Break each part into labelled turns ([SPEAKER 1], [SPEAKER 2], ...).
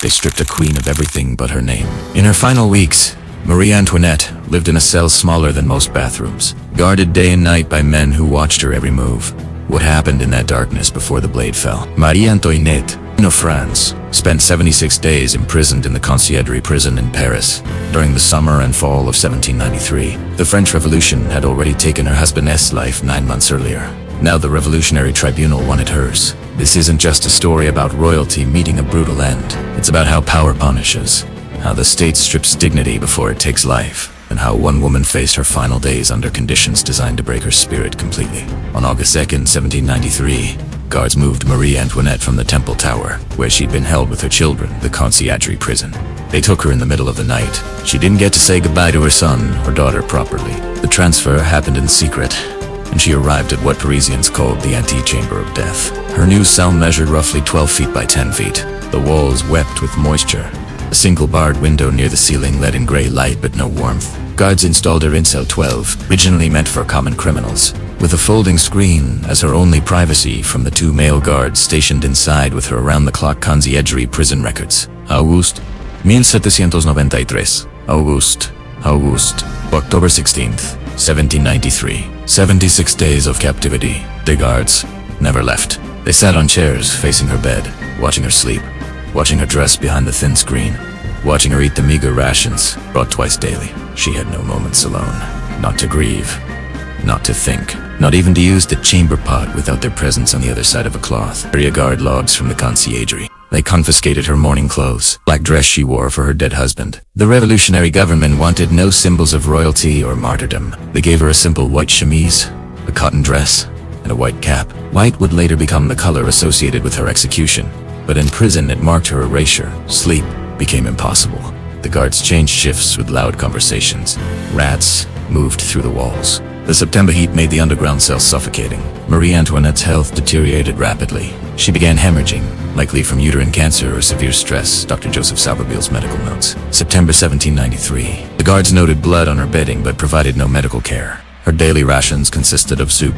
[SPEAKER 1] They stripped a queen of everything but her name. In her final weeks, Marie Antoinette lived in a cell smaller than most bathrooms, guarded day and night by men who watched her every move. What happened in that darkness before the blade fell? Marie Antoinette, Queen of France, spent 76 days imprisoned in the Conciergerie prison in Paris. During the summer and fall of 1793, the French Revolution had already taken her husband's life 9 months earlier. Now the Revolutionary Tribunal wanted hers. This isn't just a story about royalty meeting a brutal end. It's about how power punishes, how the state strips dignity before it takes life, and how one woman faced her final days under conditions designed to break her spirit completely. On August 2nd, 1793, guards moved Marie Antoinette from the Temple Tower, where she'd been held with her children, the Conciergerie prison. They took her in the middle of the night. She didn't get to say goodbye to her son or daughter properly. The transfer happened in secret, and she arrived at what Parisians called the antechamber of death. Her new cell measured roughly 12 feet by 10 feet. The walls wept with moisture. A single barred window near the ceiling let in gray light but no warmth. Guards installed her in cell 12, originally meant for common criminals, with a folding screen as her only privacy from the 2 male guards stationed inside with her around-the-clock conciergerie prison records. August 1793. August. October 16th, 1793. 76 days of captivity. The guards never left. They sat on chairs facing her bed, watching her sleep, watching her dress behind the thin screen, watching her eat the meager rations brought twice daily. She had no moments alone. Not to grieve, not to think, not even to use the chamber pot without their presence on the other side of a cloth. Area guard logs from the conciergerie. They confiscated her mourning clothes, black dress she wore for her dead husband. The revolutionary government wanted no symbols of royalty or martyrdom. They gave her a simple white chemise, a cotton dress, and a white cap. White would later become the color associated with her execution, but in prison it marked her erasure. Sleep became impossible. The guards changed shifts with loud conversations. Rats moved through the walls. The September heat made the underground cell suffocating. Marie Antoinette's health deteriorated rapidly. She began hemorrhaging, likely from uterine cancer or severe stress, Dr. Joseph Salverbill's medical notes. September 1793. The guards noted blood on her bedding but provided no medical care. Her daily rations consisted of soup,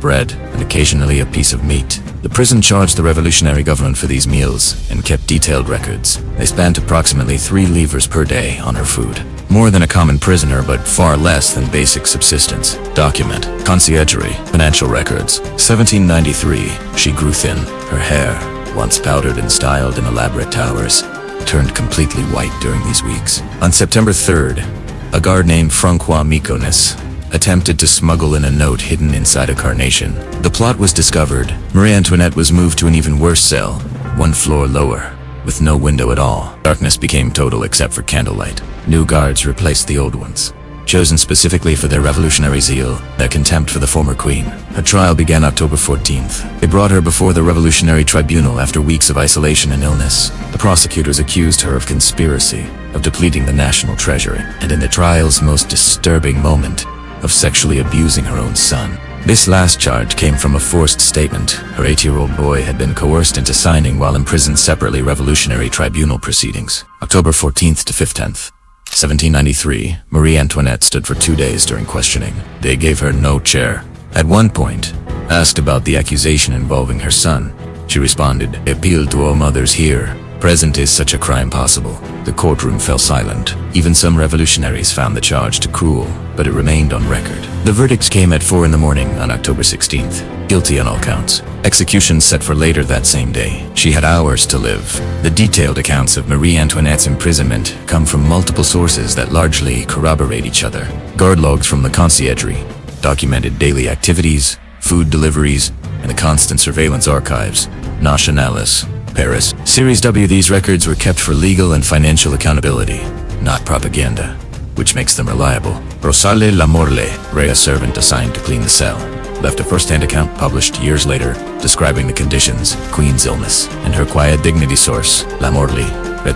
[SPEAKER 1] bread, and occasionally a piece of meat. The prison charged the revolutionary government for these meals and kept detailed records. They spent approximately 3 livres per day on her food. More than a common prisoner, but far less than basic subsistence. Document. Conciergerie. Financial records. 1793. She grew thin. Her hair, once powdered and styled in elaborate towers, turned completely white during these weeks. On September 3rd, a guard named Francois Mykonos attempted to smuggle in a note hidden inside a carnation. The plot was discovered. Marie Antoinette was moved to an even worse cell, 1 floor lower, with no window at all. Darkness became total except for candlelight. New guards replaced the old ones, chosen specifically for their revolutionary zeal, their contempt for the former queen. Her trial began October 14th. They brought her before the Revolutionary Tribunal after weeks of isolation and illness. The prosecutors accused her of conspiracy, of depleting the national treasury, and in the trial's most disturbing moment, of sexually abusing her own son. This last charge came from a forced statement her 8-year-old boy had been coerced into signing while imprisoned separately. Revolutionary Tribunal proceedings. October 14th to 15th. 1793, Marie Antoinette stood for 2 days during questioning. They gave her no chair. At one point, asked about the accusation involving her son, she responded, "Appeal to all mothers here. Present is such a crime possible." The courtroom fell silent. Even some revolutionaries found the charge too cruel, but it remained on record. The verdicts came at 4 in the morning on October 16th. Guilty on all counts. Execution set for later that same day. She had hours to live. The detailed accounts of Marie Antoinette's imprisonment come from multiple sources that largely corroborate each other. Guard logs from the conciergerie documented daily activities, food deliveries, and the constant surveillance archives. Nationalis, Paris. Series W. These records were kept for legal and financial accountability, not propaganda, which makes them reliable. Rosalie Lamorle, a servant assigned to clean the cell, left a first-hand account published years later describing the conditions, Queen's illness, and her quiet dignity source, Lamorle,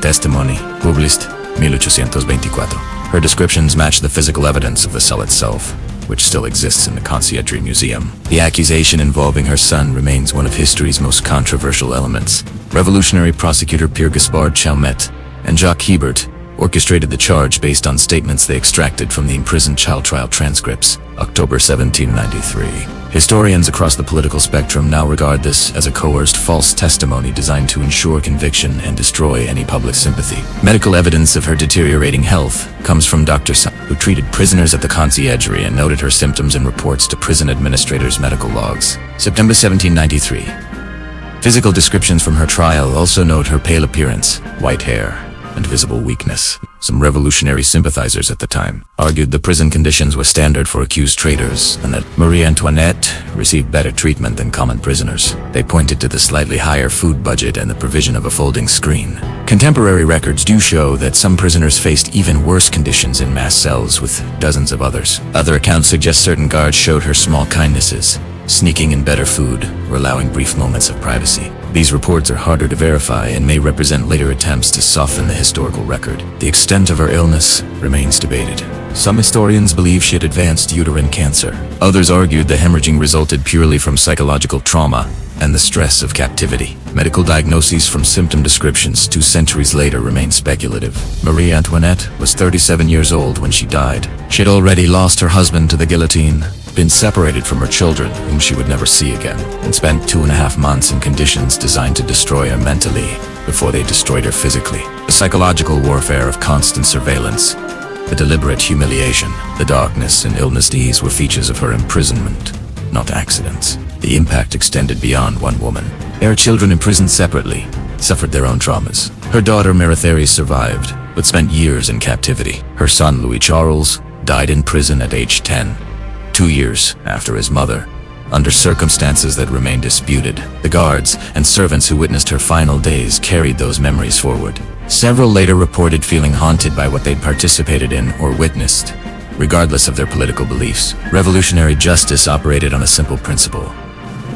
[SPEAKER 1] testimony, published 1824. Her descriptions match the physical evidence of the cell itself, which still exists in the Conciergerie Museum. The accusation involving her son remains one of history's most controversial elements. Revolutionary prosecutor Pierre Gaspard Chalmette and Jacques Hebert orchestrated the charge based on statements they extracted from the imprisoned child trial transcripts, October 1793. Historians across the political spectrum now regard this as a coerced false testimony designed to ensure conviction and destroy any public sympathy. Medical evidence of her deteriorating health comes from Dr. Sun, who treated prisoners at the conciergerie and noted her symptoms in reports to prison administrators' medical logs. September 1793. Physical descriptions from her trial also note her pale appearance, white hair, and visible weakness. Some revolutionary sympathizers at the time argued the prison conditions were standard for accused traitors and that Marie Antoinette received better treatment than common prisoners. They pointed to the slightly higher food budget and the provision of a folding screen. Contemporary records do show that some prisoners faced even worse conditions in mass cells with dozens of others. Other accounts suggest certain guards showed her small kindnesses, sneaking in better food or allowing brief moments of privacy. These reports are harder to verify and may represent later attempts to soften the historical record. The extent of her illness remains debated. Some historians believe she had advanced uterine cancer. Others argued the hemorrhaging resulted purely from psychological trauma and the stress of captivity. Medical diagnoses from symptom descriptions 2 centuries later remain speculative. Marie Antoinette was 37 years old when she died. She had already lost her husband to the guillotine, been separated from her children, whom she would never see again, and spent 2.5 months in conditions designed to destroy her mentally before they destroyed her physically. The psychological warfare of constant surveillance, the deliberate humiliation, the darkness and illness, these were features of her imprisonment, not accidents. The impact extended beyond one woman. Her children, imprisoned separately, suffered their own traumas. Her daughter Marie survived, but spent years in captivity. Her son Louis Charles died in prison at age 10. 2 years after his mother, under circumstances that remain disputed. The guards and servants who witnessed her final days carried those memories forward. Several later reported feeling haunted by what they'd participated in or witnessed, regardless of their political beliefs. Revolutionary justice operated on a simple principle.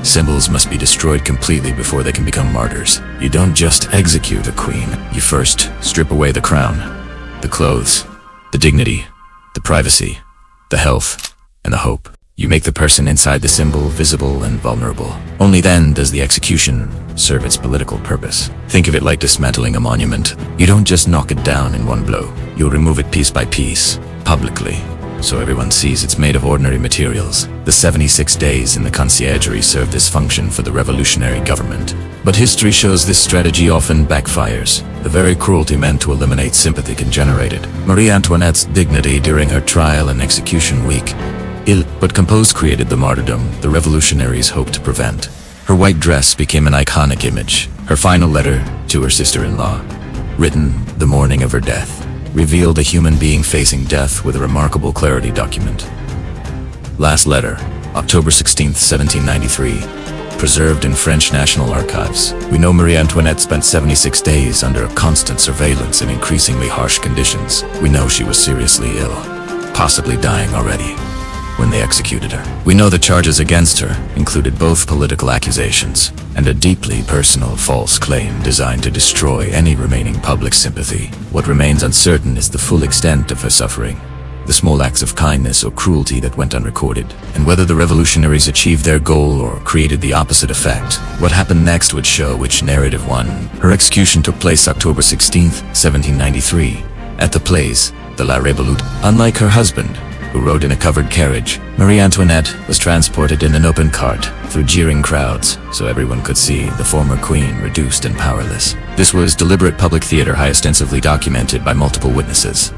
[SPEAKER 1] Symbols must be destroyed completely before they can become martyrs. You don't just execute a queen. You first strip away the crown, the clothes, the dignity, the privacy, the health, and the hope. You make the person inside the symbol visible and vulnerable. Only then does the execution serve its political purpose. Think of it like dismantling a monument. You don't just knock it down in one blow. You'll remove it piece by piece, publicly, so everyone sees it's made of ordinary materials. The 76 days in the conciergerie served this function for the revolutionary government. But history shows this strategy often backfires. The very cruelty meant to eliminate sympathy can generate it. Marie Antoinette's dignity during her trial and execution week, ill but composed, created the martyrdom the revolutionaries hoped to prevent. Her white dress became an iconic image. Her final letter to her sister-in-law, written the morning of her death, revealed a human being facing death with a remarkable clarity. Document. Last letter, October 16, 1793, preserved in French National Archives. We know Marie Antoinette spent 76 days under constant surveillance in increasingly harsh conditions. We know she was seriously ill, possibly dying already, when they executed her. We know the charges against her included both political accusations and a deeply personal false claim designed to destroy any remaining public sympathy. What remains uncertain is the full extent of her suffering, the small acts of kindness or cruelty that went unrecorded, and whether the revolutionaries achieved their goal or created the opposite effect. What happened next would show which narrative won. Her execution took place October 16, 1793, at the Place de la Révolution. Unlike her husband, who rode in a covered carriage, Marie Antoinette was transported in an open cart through jeering crowds so everyone could see the former queen reduced and powerless. This was deliberate public theater, extensively documented by multiple witnesses.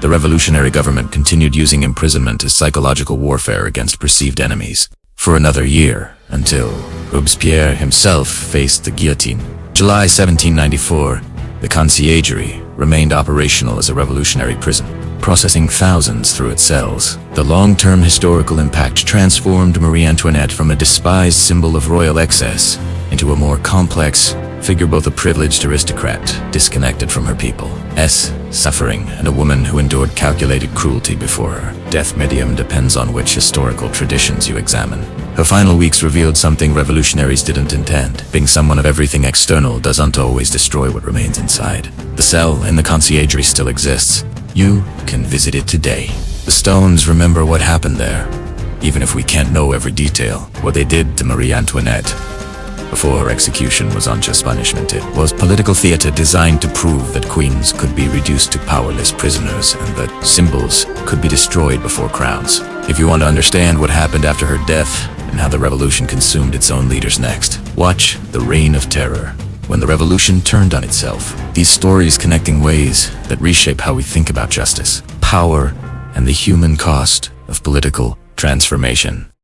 [SPEAKER 1] The revolutionary government continued using imprisonment as psychological warfare against perceived enemies for another year, until Robespierre himself faced the guillotine. July 1794, the conciergerie remained operational as a revolutionary prison, processing thousands through its cells. The long-term historical impact transformed Marie Antoinette from a despised symbol of royal excess into a more complex figure, both a privileged aristocrat disconnected from her people's suffering and a woman who endured calculated cruelty before her death. Medium depends on which historical traditions you examine. Her final weeks revealed something revolutionaries didn't intend. Being someone of everything external doesn't always destroy what remains inside. The cell in the conciergerie still exists. You can visit it today. The stones remember what happened there, even if we can't know every detail. What they did to Marie Antoinette before her execution was unjust punishment. It was political theater designed to prove that queens could be reduced to powerless prisoners and that symbols could be destroyed before crowns. If you want to understand what happened after her death, and how the revolution consumed its own leaders next. Watch The Reign of Terror, when the revolution turned on itself. These stories connecting ways that reshape how we think about justice, power, and the human cost of political transformation.